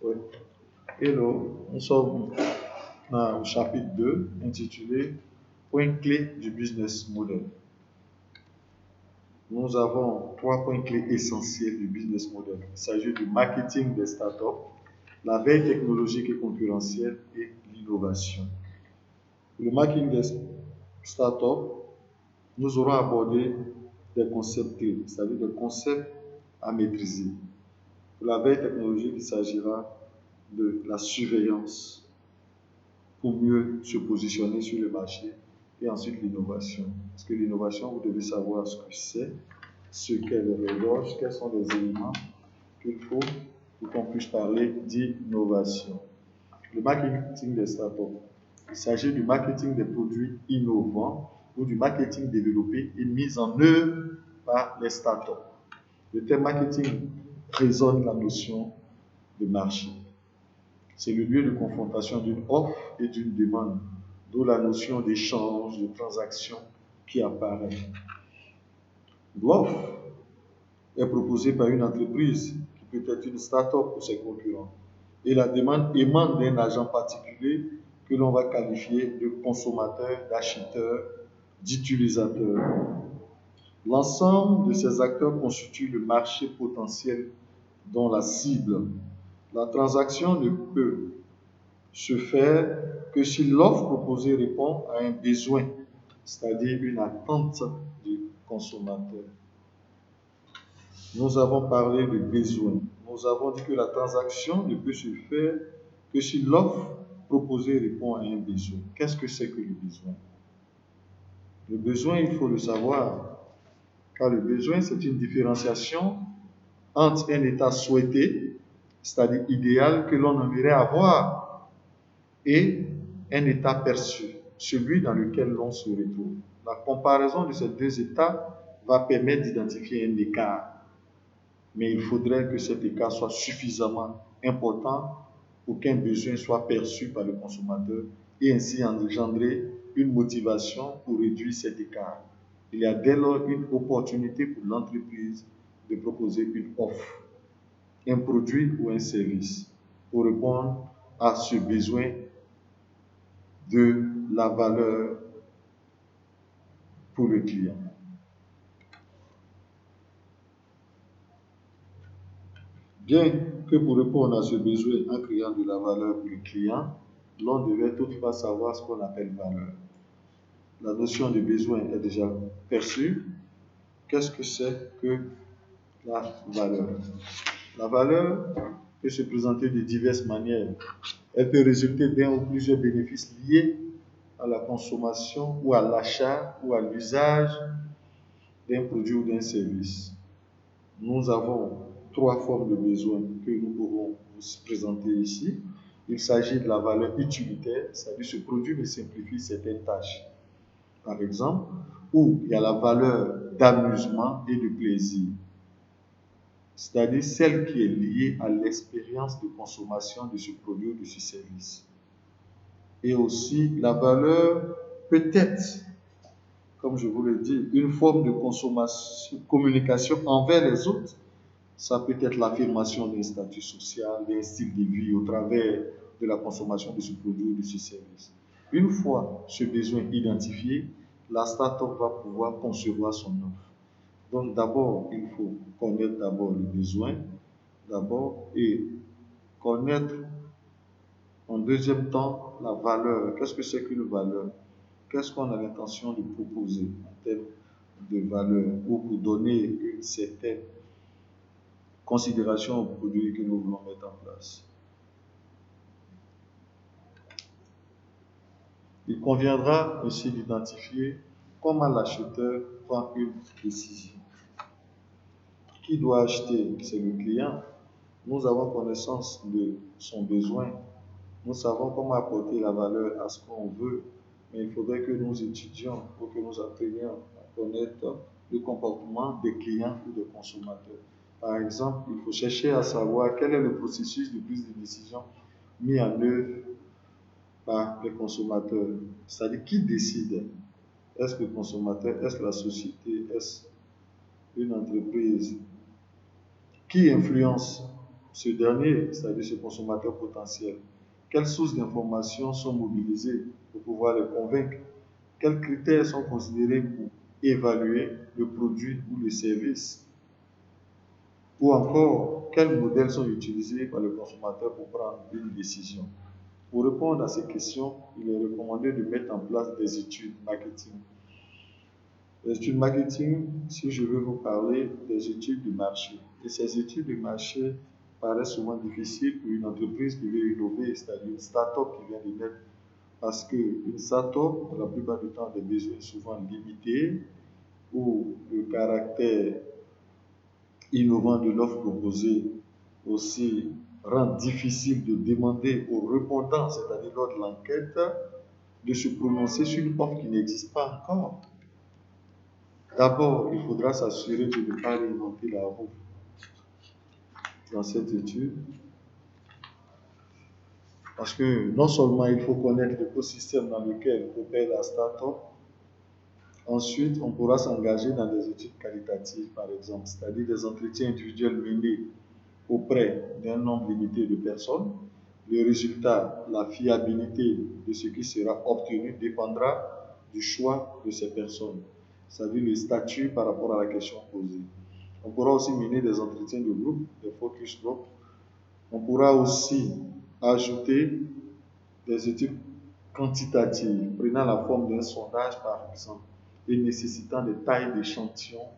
Ouais. Hello, nous sommes dans le chapitre 2 intitulé Points clés du business model. Nous avons trois points clés essentiels du business model. Il s'agit du marketing des startups, la veille technologique et concurrentielle et l'innovation. Le marketing des startups, nous aurons abordé des concepts clés, c'est-à-dire des concepts à maîtriser. Pour la veille technologique, il s'agira de la surveillance pour mieux se positionner sur le marché et ensuite l'innovation. Parce que l'innovation, vous devez savoir ce que c'est, ce qu'est le reloj, quels sont les éléments qu'il faut pour qu'on puisse parler d'innovation. Le marketing des startups, il s'agit du marketing des produits innovants ou du marketing développé et mis en œuvre par les startups. Le terme marketing résonne la notion de marché. C'est le lieu de confrontation d'une offre et d'une demande, d'où la notion d'échange, de transaction qui apparaît. L'offre est proposée par une entreprise qui peut être une start-up pour ses concurrents. Et la demande émane d'un agent particulier que l'on va qualifier de consommateur, d'acheteur, d'utilisateur. L'ensemble de ces acteurs constitue le marché potentiel dont la cible. La transaction ne peut se faire que si l'offre proposée répond à un besoin, c'est-à-dire une attente du consommateur. Nous avons parlé de besoin. Nous avons dit que la transaction ne peut se faire que si l'offre proposée répond à un besoin. Qu'est-ce que c'est que le besoin? Le besoin, il faut le savoir, car le besoin, c'est une différenciation entre un état souhaité, c'est-à-dire idéal, que l'on aimerait avoir, et un état perçu, celui dans lequel l'on se retrouve. La comparaison de ces deux états va permettre d'identifier un écart. Mais il faudrait que cet écart soit suffisamment important pour qu'un besoin soit perçu par le consommateur et ainsi engendrer une motivation pour réduire cet écart. Il y a dès lors une opportunité pour l'entreprise de proposer une offre, un produit ou un service pour répondre à ce besoin de la valeur pour le client. Bien que pour répondre à ce besoin en créant de la valeur pour le client, l'on devait toutefois savoir ce qu'on appelle valeur. La notion de besoin est déjà perçue. Qu'est-ce que c'est que la valeur? La valeur peut se présenter de diverses manières. Elle peut résulter d'un ou plusieurs bénéfices liés à la consommation ou à l'achat ou à l'usage d'un produit ou d'un service. Nous avons trois formes de besoins que nous pouvons vous présenter ici. Il s'agit de la valeur utilitaire, c'est-à-dire ce produit me simplifie certaines tâches. Par exemple, où il y a la valeur d'amusement et de plaisir, c'est-à-dire celle qui est liée à l'expérience de consommation de ce produit ou de ce service. Et aussi la valeur peut-être, comme je vous l'ai dit, une forme de consommation, communication envers les autres. Ça peut être l'affirmation d'un statut social, d'un style de vie au travers de la consommation de ce produit ou de ce service. Une fois ce besoin identifié, la start-up va pouvoir concevoir son offre. Donc d'abord, il faut connaître d'abord le besoin, d'abord, et connaître en deuxième temps la valeur. Qu'est-ce que c'est qu'une valeur? Qu'est-ce qu'on a l'intention de proposer en termes de valeur ou pour donner une certaine considération aux produits que nous voulons mettre en place. Il conviendra aussi d'identifier comment l'acheteur prend une décision. Qui doit acheter? C'est le client. Nous avons connaissance de son besoin. Nous savons comment apporter la valeur à ce qu'on veut, mais il faudrait que nous étudions pour que nous apprenions à connaître le comportement des clients ou des consommateurs. Par exemple, il faut chercher à savoir quel est le processus de prise de décision mis en œuvre par les consommateurs. C'est-à-dire qui décide? Est-ce le consommateur? Est-ce la société? Est-ce une entreprise? Qui influence ce dernier, c'est-à-dire ce consommateur potentiel, quelles sources d'informations sont mobilisées pour pouvoir les convaincre? Quels critères sont considérés pour évaluer le produit ou le service? Ou encore, quels modèles sont utilisés par le consommateur pour prendre une décision? Pour répondre à ces questions, il est recommandé de mettre en place des études marketing. Les études marketing, si je veux vous parler des études de marché. Et ces études de marché paraissent souvent difficiles pour une entreprise qui veut innover, c'est-à-dire une start-up qui vient de naître. Parce qu'une start-up, la plupart du temps, a des besoins souvent limités ou le caractère innovant de l'offre proposée aussi rend difficile de demander aux répondants, c'est-à-dire lors de l'enquête, de se prononcer sur une offre qui n'existe pas encore. D'abord, il faudra s'assurer de ne pas réinventer la roue dans cette étude, parce que non seulement il faut connaître l'écosystème dans lequel opère la start-up, ensuite on pourra s'engager dans des études qualitatives, par exemple, c'est-à-dire des entretiens individuels menés auprès d'un nombre limité de personnes. Le résultat, la fiabilité de ce qui sera obtenu dépendra du choix de ces personnes, c'est-à-dire le statut par rapport à la question posée. On pourra aussi mener des entretiens de groupe, des focus group. On pourra aussi ajouter des études quantitatives, prenant la forme d'un sondage par exemple, et nécessitant des tailles d'échantillons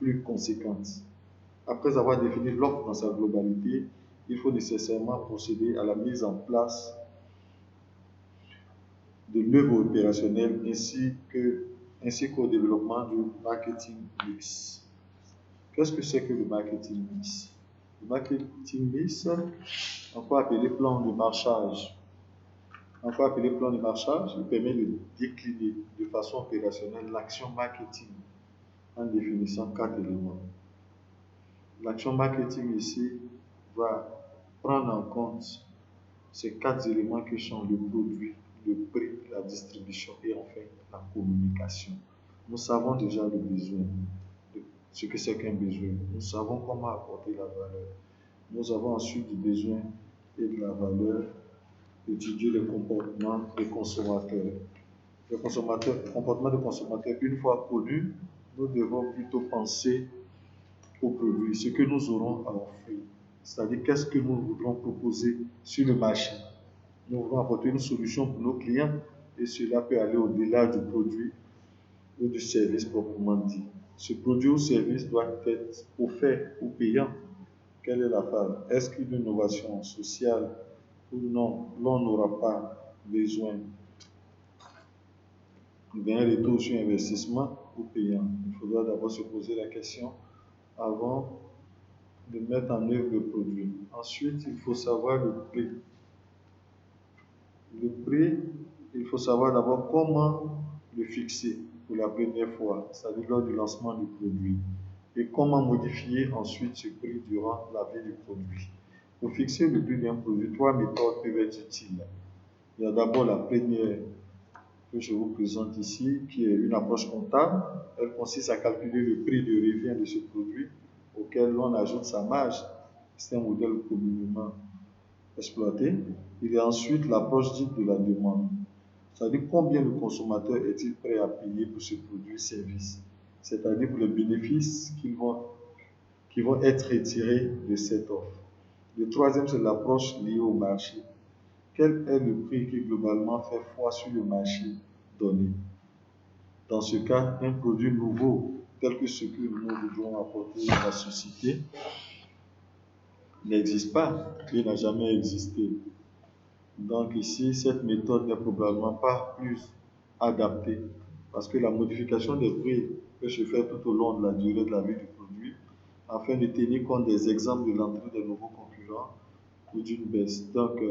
plus conséquentes. Après avoir défini l'offre dans sa globalité, il faut nécessairement procéder à la mise en place de l'œuvre opérationnelle ainsi qu'au développement du marketing mix. Qu'est-ce que c'est que le marketing mix? Le marketing mix, encore appelé plan de marchage, il permet de décliner de façon opérationnelle l'action marketing en définissant 4 éléments. L'action marketing ici va prendre en compte ces 4 éléments qui sont le produit, le prix, la distribution et enfin la communication. Nous savons déjà le besoin, ce que c'est qu'un besoin. Nous savons comment apporter la valeur. Nous avons ensuite du besoin et de la valeur, étudier le comportement des consommateurs. Le comportement des consommateurs, une fois connu, nous devons plutôt penser au produit, ce que nous aurons à offrir. C'est-à-dire qu'est-ce que nous voudrons proposer sur le marché. Nous voulons apporter une solution pour nos clients et cela peut aller au-delà du produit ou du service proprement dit. Ce produit ou service doit être offert ou payant. Quelle est la phase? Est-ce qu'une innovation sociale ou non, l'on n'aura pas besoin d'un retour sur investissement ou payant? Il faudra d'abord se poser la question avant de mettre en œuvre le produit. Ensuite, il faut savoir le prix. Le prix, il faut savoir d'abord comment le fixer pour la première fois, c'est-à-dire lors du lancement du produit, et comment modifier ensuite ce prix durant la vie du produit. Pour fixer le prix d'un produit, 3 méthodes peuvent être utiles. Il y a d'abord la première que je vous présente ici, qui est une approche comptable. Elle consiste à calculer le prix de revient de ce produit auquel l'on ajoute sa marge. C'est un modèle communément exploité. Il y a ensuite l'approche dite de la demande. C'est-à-dire combien le consommateur est-il prêt à payer pour ce produit service, c'est-à-dire pour les bénéfices qui vont être retirés de cette offre. Le troisième, c'est l'approche liée au marché. Quel est le prix qui globalement fait foi sur le marché donné? Dans ce cas, un produit nouveau, tel que ce que nous voudrons apporter à la société, n'existe pas, il n'a jamais existé. Donc ici, cette méthode n'est probablement pas plus adaptée parce que la modification des prix peut se faire tout au long de la durée de la vie du produit afin de tenir compte des exemples de l'entrée des nouveaux concurrents ou d'une baisse. Donc,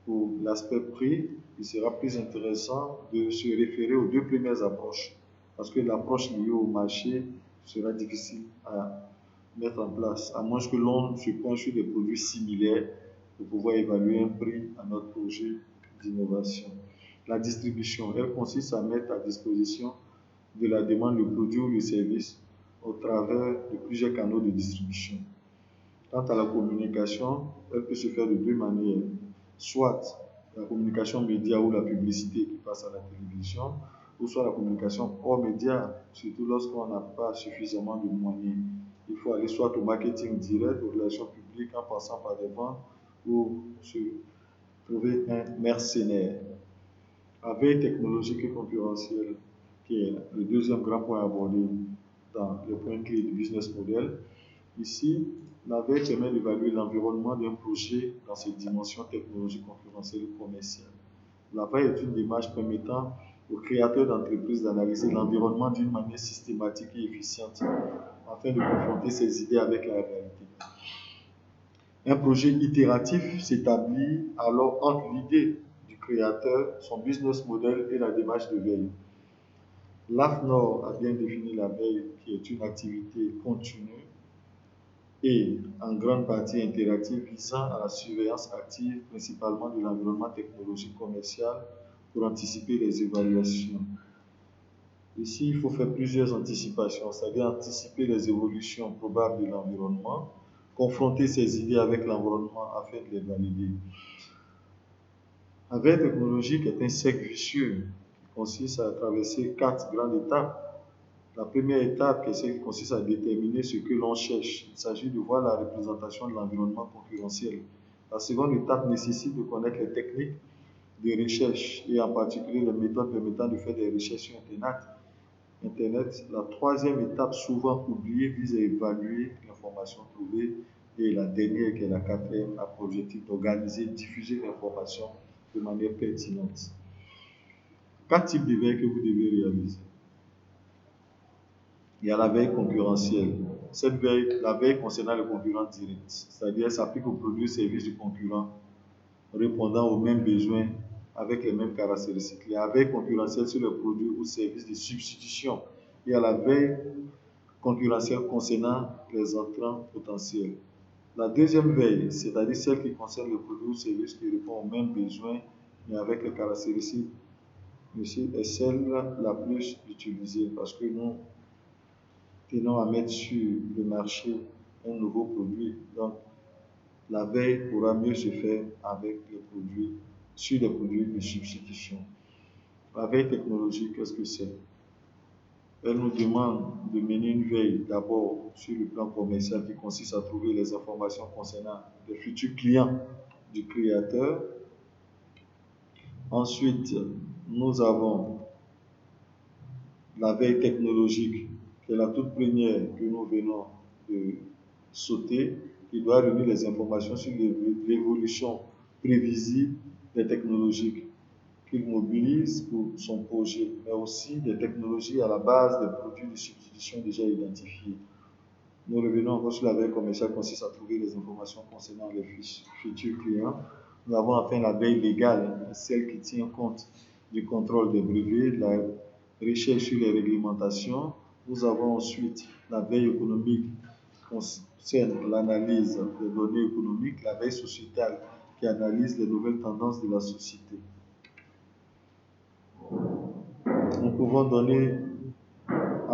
pour l'aspect prix, il sera plus intéressant de se référer aux deux premières approches parce que l'approche liée au marché sera difficile à mettre en place, à moins que l'on se penche sur des produits similaires pour pouvoir évaluer un prix à notre projet d'innovation. La distribution, elle consiste à mettre à disposition de la demande le produit ou le service au travers de plusieurs canaux de distribution. Quant à la communication, elle peut se faire de deux manières. Soit la communication média ou la publicité qui passe à la télévision, ou soit la communication hors média, surtout lorsqu'on n'a pas suffisamment de moyens. Il faut aller soit au marketing direct, aux relations publiques en passant par des ventes ou se trouver un mercenaire. La veille technologique et concurrentielle, qui est le deuxième grand point abordé dans le point clé du business model. Ici, la veille permet d'évaluer l'environnement d'un projet dans ses dimensions technologiques, concurrentielles et commerciales. La veille est une démarche permettant aux créateurs d'entreprises d'analyser l'environnement d'une manière systématique et efficiente afin de confronter ses idées avec la réalité. Un projet itératif s'établit alors entre l'idée du créateur, son business model et la démarche de veille. L'AFNOR a bien défini la veille qui est une activité continue et en grande partie interactive visant à la surveillance active principalement de l'environnement technologique commercial pour anticiper les évaluations. Ici, il faut faire plusieurs anticipations, c'est-à-dire anticiper les évolutions probables de l'environnement, confronter ses idées avec l'environnement afin de les valider. La veille technologique est un cercle vicieux qui consiste à traverser quatre grandes étapes. La première étape, c'est celle qui consiste à déterminer ce que l'on cherche. Il s'agit de voir la représentation de l'environnement concurrentiel. La seconde étape nécessite de connaître les techniques de recherche et en particulier les méthodes permettant de faire des recherches sur Internet. La troisième étape, souvent oubliée, vise à évaluer l'information trouvée. Et la dernière, qui est la quatrième, a pour objectif d'organiser et diffuser l'information de manière pertinente. Quatre types de veilles que vous devez réaliser. Il y a la veille concurrentielle. Cette veille, la veille concernant le concurrent direct, c'est-à-dire elle s'applique aux produits et services du concurrent répondant aux mêmes besoins avec les mêmes caractéristiques. Il y a la veille concurrentielle sur les produits ou services de substitution. Il y a la veille concurrentielle concernant les entrants potentiels. La deuxième veille, c'est-à-dire celle qui concerne les produits ou services qui répondent aux mêmes besoins mais avec les caractéristiques, est celle la plus utilisée parce que nous tenons à mettre sur le marché un nouveau produit. Donc, la veille pourra mieux se faire avec les produits, sur les produits de substitution. La veille technologique, qu'est-ce que c'est? Elle nous demande de mener une veille d'abord sur le plan commercial qui consiste à trouver les informations concernant les futurs clients du créateur. Ensuite, nous avons la veille technologique, qui est la toute première que nous venons de sauter, qui doit réunir les informations sur l'évolution prévisible des technologies qu'il mobilise pour son projet, mais aussi des technologies à la base des produits de substitution déjà identifiés. Nous revenons encore sur la veille commerciale qui consiste à trouver les informations concernant les futurs clients. Nous avons enfin la veille légale, celle qui tient compte du contrôle des brevets, de la recherche sur les réglementations. Nous avons ensuite la veille économique qui concerne l'analyse des données économiques, la veille sociétale qui analyse les nouvelles tendances de la société. Nous pouvons en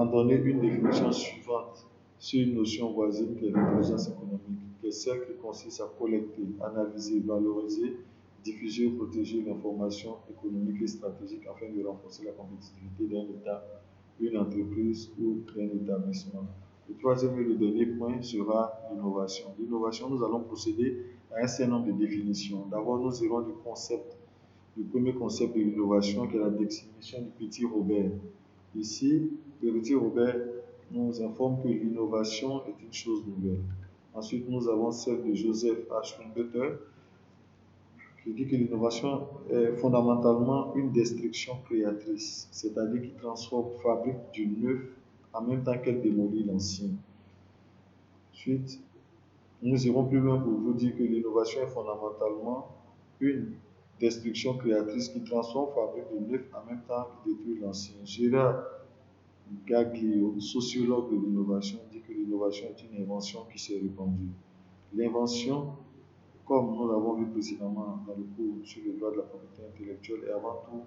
donner une définition suivante sur une notion voisine qui est l'intelligence économique, qui est celle qui consiste à collecter, analyser, valoriser, diffuser ou protéger l'information économique et stratégique afin de renforcer la compétitivité d'un État, d'une entreprise ou d'un établissement. Le troisième et le dernier point sera l'innovation. L'innovation, nous allons procéder à un certain nombre de définitions. D'abord, nous irons du concept. Le premier concept de l'innovation qui est la définition du petit Robert. Ici, le petit Robert nous informe que l'innovation est une chose nouvelle. Ensuite, nous avons celle de Joseph H. Schumpeter qui dit que l'innovation est fondamentalement une destruction créatrice, c'est-à-dire qui transforme, fabrique du neuf en même temps qu'elle démolit l'ancien. Ensuite, nous irons plus loin pour vous dire que l'innovation est fondamentalement une destruction créatrice qui transforme, fabrique du neuf en même temps qu'il détruit l'ancien. Gérard Gaglio, sociologue de l'innovation, dit que l'innovation est une invention qui s'est répandue. L'invention, comme nous l'avons vu précédemment dans le cours sur le droit de la propriété intellectuelle, est avant tout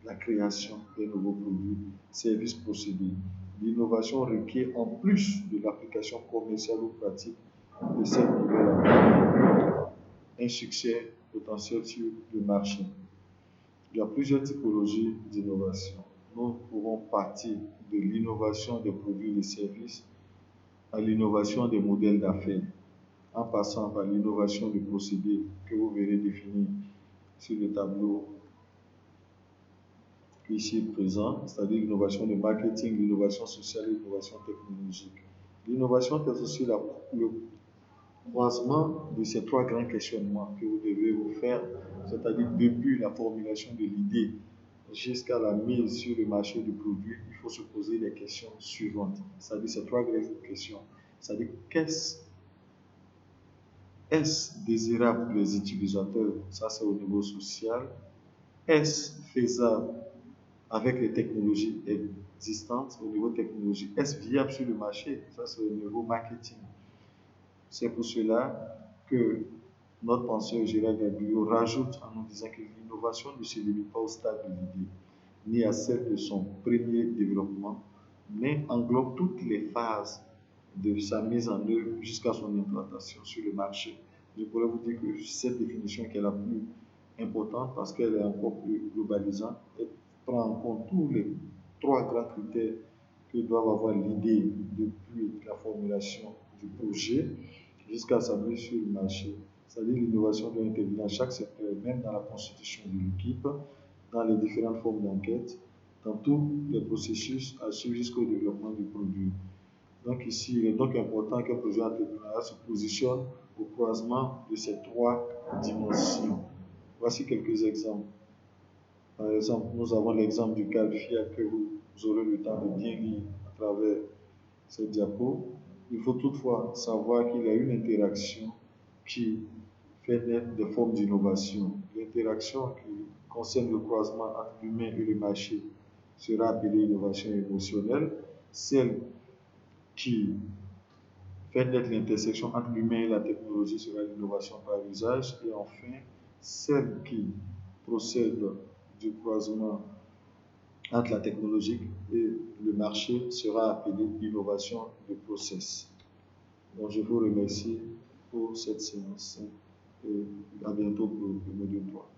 la création d'un nouveau produit, service, procédé. L'innovation requiert, en plus de l'application commerciale ou pratique, de cette nouvelle application un succès potentiel sur le marché. Il y a plusieurs typologies d'innovation. Nous pouvons partir de l'innovation des produits et des services à l'innovation des modèles d'affaires, en passant par l'innovation des procédés que vous verrez définir sur le tableau ici présent, c'est-à-dire l'innovation de marketing, l'innovation sociale et l'innovation technologique. L'innovation est aussi le croisement de ces trois grands questionnements que vous devez vous faire, c'est-à-dire depuis la formulation de l'idée jusqu'à la mise sur le marché du produit, il faut se poser les questions suivantes, c'est-à-dire ces trois grandes questions, c'est-à-dire est-ce désirable pour les utilisateurs, ça c'est au niveau social, est-ce faisable avec les technologies existantes au niveau technologique, est-ce viable sur le marché, ça c'est au niveau marketing. C'est pour cela que notre penseur Gérard Gabillot rajoute en nous disant que l'innovation ne se limite pas au stade de l'idée, ni à celle de son premier développement, mais englobe toutes les phases de sa mise en œuvre jusqu'à son implantation sur le marché. Je pourrais vous dire que cette définition qui est la plus importante parce qu'elle est encore plus globalisante, elle prend en compte tous les trois grands critères que doivent avoir l'idée depuis la formulation du projet jusqu'à sa mise sur le marché. C'est-à-dire l'innovation doit intervenir dans chaque secteur, même dans la constitution de l'équipe, dans les différentes formes d'enquête, dans tous les processus à suivre jusqu'au développement du produit. Donc ici, il est donc important qu'un projet entrepreneurial se positionne au croisement de ces trois dimensions. Voici quelques exemples. Par exemple, nous avons l'exemple du cadre FIA que vous aurez le temps de bien lire à travers cette diapo. Il faut toutefois savoir qu'il y a une interaction qui fait naître des formes d'innovation. L'interaction qui concerne le croisement entre l'humain et le marché sera appelée innovation émotionnelle. Celle qui fait naître l'intersection entre l'humain et la technologie sera l'innovation par usage. Et enfin, celle qui procède du croisement entre la technologie et le marché sera appelée innovation de process. Donc, je vous remercie pour cette séance et à bientôt pour le module 3.